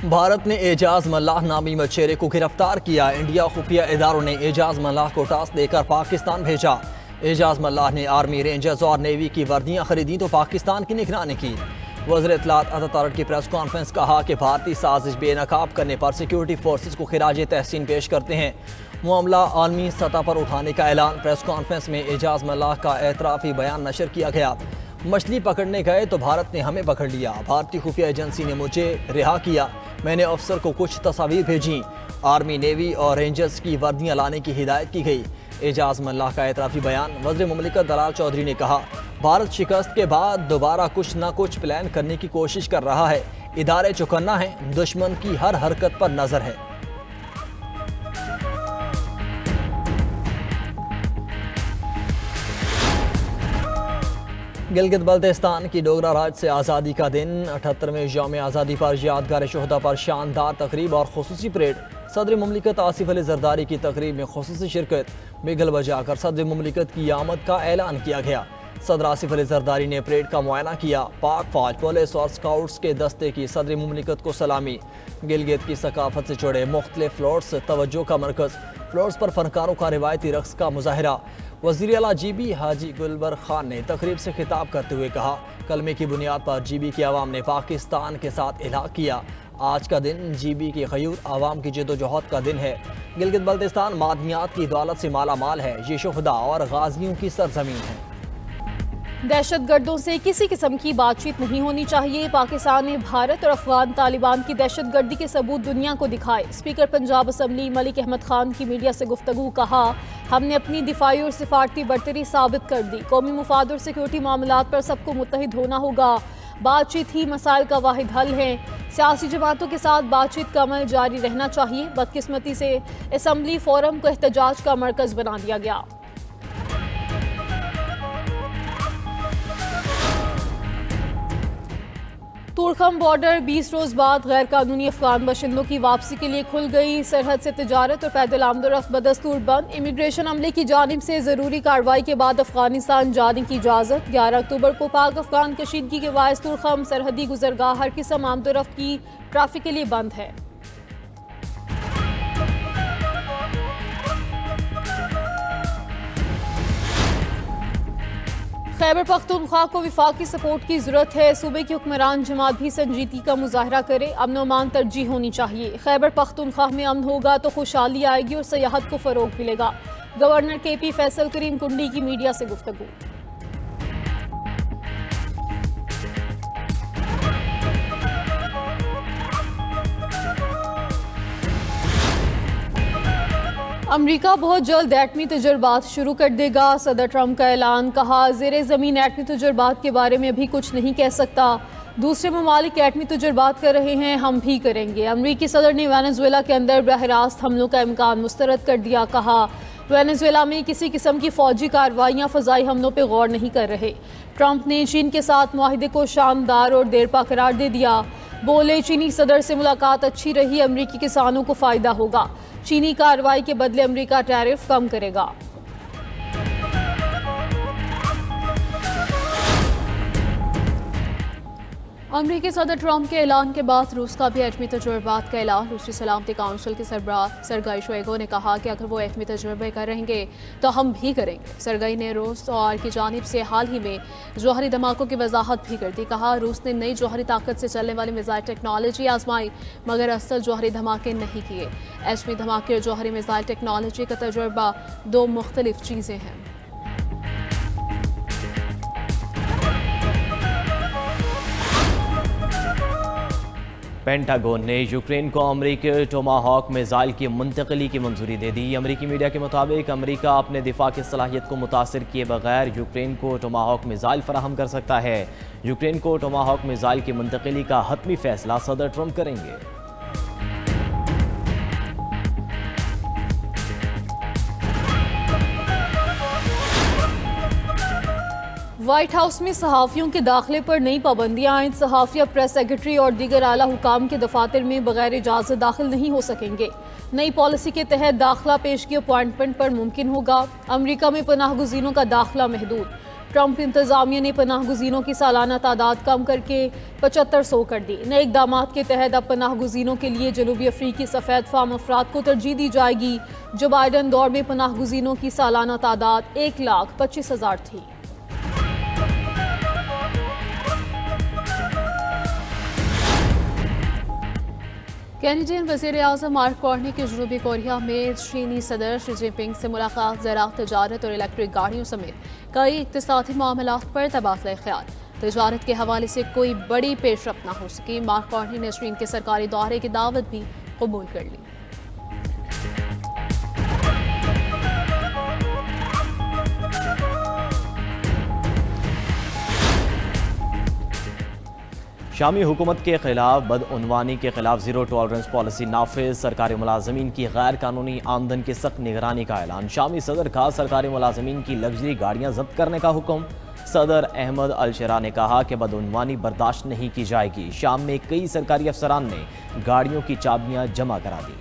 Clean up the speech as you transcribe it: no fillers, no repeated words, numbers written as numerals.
भारत ने एजाज मल्लाह नामी मछेरे को गिरफ्तार किया। इंडिया खुफिया इदारों ने एजाज मल्लाह को टास्क देकर पाकिस्तान भेजा। एजाज मल्लाह ने आर्मी, रेंजर्स और नेवी की वर्दियां खरीदी तो पाकिस्तान की निगरानी की। वज़ीर इत्तलात अता तारड़ की प्रेस कॉन्फ्रेंस कहा कि भारतीय साजिश बेनकाब करने पर सिक्योरिटी फोर्सेस को खिराज तहसीन पेश करते हैं। मामला आलमी सतह पर उठाने का ऐलान। प्रेस कॉन्फ्रेंस में एजाज मल्लाह का एतराफ़ी बयान नशर किया गया। मछली पकड़ने गए तो भारत ने हमें पकड़ लिया। भारतीय खुफिया एजेंसी ने मुझे रिहा किया। मैंने अफसर को कुछ तस्वीर भेजी। आर्मी, नेवी और रेंजर्स की वर्दियां लाने की हिदायत की गई। एजाज मल्लाह का एतराफ़ी बयान। वज़ीर मुमलिकत दलाल चौधरी ने कहा, भारत शिकस्त के बाद दोबारा कुछ न कुछ प्लान करने की कोशिश कर रहा है। इदारे चौकन्ना हैं, दुश्मन की हर हरकत पर नजर है। गिलगित बल्तिस्तान की डोगरा राज से आज़ादी का दिन। 78वें यौम आज़ादी पर यादगार शोहदा पर शानदार तकरीब और खुसूसी परेड। सदर मुमलिकत आसिफ अली जरदारी की तकरीब में खुसूसी शिरकत। बिगल बजाकर सदर मुमलिकत की आमद का ऐलान किया गया। सदर आसिफ अली जरदारी ने परेड का मुआयना किया। पाक फौज, पुलिस और स्काउट्स के दस्ते की सदर मुमलिकत को सलामी। गिलगित की सकाफत से जुड़े मुख्तलिफ फ्लोर्स तवज्जो का मरकज़। फ्लोर्स पर फनकारों का रिवायती रक्स का मुजाहरा। वज़ीर आला जीबी हाजी गुलबर खान ने तकरीब से खिताब करते हुए कहा, कलमे की बुनियाद पर जीबी की आवाम ने पाकिस्तान के साथ इलाक़ किया। आज का दिन जीबी की ग़यूर आवाम की जदोजहद का दिन है। गिलगित बल्तिस्तान मादनियात की दौलत से माला माल है। ये शुहदा और गाजियों की सरजमीन है। दहशतगर्दों से किसी किस्म की बातचीत नहीं होनी चाहिए। पाकिस्तान ने भारत और अफगान तालिबान की दहशतगर्दी के सबूत दुनिया को दिखाए। स्पीकर पंजाब असम्बली मलिक अहमद खान की मीडिया से गुफ्तगू। कहा, हमने अपनी दिफाई और सिफारती बरतरी साबित कर दी। कौमी मुफाद और सिक्योरिटी मामलात पर सबको मुत्तहिद होना होगा। बातचीत ही मसाइल का वाहिद हल है। सियासी जमातों के साथ बातचीत का अमल जारी रहना चाहिए। बदकिस्मती से असम्बली फोरम को एहतजाज का मरकज़ बना दिया गया। तुरखम बॉर्डर 20 रोज बाद गैर कानूनी अफगान बाशिंदों की वापसी के लिए खुल गई। सरहद से तिजारत और पैदल आमदोरफ्त बदस्तूर बंद। इमिग्रेशन अमले की जानिब से जरूरी कार्रवाई के बाद अफगानिस्तान जाने की इजाज़त। 11 अक्टूबर को पाक अफगान कशीदगी के बायस तुरखम सरहदी गुजरगाह हर किस्म आमदोरफ्त की ट्रैफिक के लिए बंद है। खैबर पख्तूनख्वा को विफाकी सपोर्ट की जरूरत है। सूबे की हुक्मरान जमात भी संजीदगी का मुजाहरा करे। अमन व अमान तरजीह होनी चाहिए। खैबर पख्तूनख्वा में अमन होगा तो खुशहाली आएगी और सयाहत को फरोग मिलेगा। गवर्नर KP फैसल करीम कुंडी की मीडिया से गुफ्तगू। अमरीका बहुत जल्द एटमी तजुर्बात शुरू कर देगा। सदर ट्रंप का ऐलान। कहा, ज़ेरे ज़मीन एटमी तजुर्बात के बारे में अभी कुछ नहीं कह सकता। दूसरे ममालिक एटमी तजुर्बात कर रहे हैं, हम भी करेंगे। अमरीकी सदर ने वेनेजुएला के अंदर बरह रास्त हमलों का इम्कान मुस्तरद कर दिया। कहा, वेनेजुएला में किसी किस्म की फौजी कार्रवाइयाँ फ़ज़ाई हमलों पर गौर नहीं कर रहे। ट्रंप ने चीन के साथ मुआहिदे को शानदार और देरपा करार दे दिया। बोले, चीनी सदर से मुलाकात अच्छी रही, अमरीकी किसानों को फ़ायदा होगा। चीनी कार्रवाई के बदले अमरीका टैरिफ कम करेगा। अमरीकी सदर ट्रंप के ऐलान के बाद रूस का भी एटमी तजुर्बात का ऐलान। रूसी सलामती काउंसिल के सरबराह सरगाई शोइगु ने कहा कि अगर वो एटमी तजुर्बे कर रहेंगे तो हम भी करेंगे। सरगाई ने रूस और की जानिब से हाल ही में जौहरी धमाकों की वजाहत भी कर दी। कहा, रूस ने नई जौहरी ताकत से चलने वाली मिसाइल टेक्नोलॉजी आजमाई मगर असल जौहरी धमाके नहीं किए। एटमी धमाके और जौहरी मिसाइल टेक्नोलॉजी का तजुर्बा दो मुख्तलिफ चीज़ें हैं। पेंटागन ने यूक्रेन को अमरीकी टोमाहॉक मिसाइल की मुंतकली की मंजूरी दे दी। अमरीकी मीडिया के मुताबिक अमरीका अपने दिफा की सलाहियत को मुतासर किए बगैर यूक्रेन को टोमाहॉक मिसाइल फराहम कर सकता है। यूक्रेन को टोमाहॉक मिसाइल की मुंतकली का हतमी फैसला सदर ट्रंप करेंगे। व्हाइट हाउस में सहाफ़ियों के दाखिले पर नई पाबंदियां आईं। सहाफ़िया प्रेस सेक्रेटरी और दीगर आला हुकाम के दफातर में बगैर इजाज़त दाखिल नहीं हो सकेंगे। नई पॉलिसी के तहत दाखिला पेशगी अपॉइंटमेंट पर मुमकिन होगा। अमरीका में पनाह गुज़ीनों का दाखिला महदूद। ट्रंप इंतजामिया ने पनाह गुज़ीनों की सालाना तादाद कम करके 7500 कर दी। नए इक़दाम के तहत अब पनाह गुज़ीनों के लिए जनूबी अफ्रीकी सफ़ेद फाम अफराद को तरजीह दी जाएगी। जो बाइडन दौर में पनाह गुज़ीनों की सालाना तादाद 1,25,000 थी। कैनेडियन वज़ीर आज़म मार्क कार्नी की जनूबी कोरिया में चीनी सदर शी जिनपिंग से मुलाकात ज़राअत, तजारत और इलेक्ट्रिक गाड़ियों समेत कई इक़्तिसादी मामलात पर तबादला ख्याल। तजारत के हवाले से कोई बड़ी पेशरफ्त न हो सकी। मार्क कार्नी ने चीन के सरकारी दौरे की दावत भी कबूल कर ली। शामी हुकूमत के खिलाफ बदउनवानी के खिलाफ ज़ीरो टॉलरेंस पॉलिसी नाफिज। सरकारी मुलाजमीन की गैर कानूनी आमदन की सख्त निगरानी का ऐलान। शामी सदर का सरकारी मुलाजमीन की लग्जरी गाड़ियाँ जब्त करने का हुक्म। सदर अहमद अल शरा ने कहा कि बदउनवानी बर्दाश्त नहीं की जाएगी। शाम में कई सरकारी अफसरान ने गाड़ियों की चाबियाँ जमा करा दी।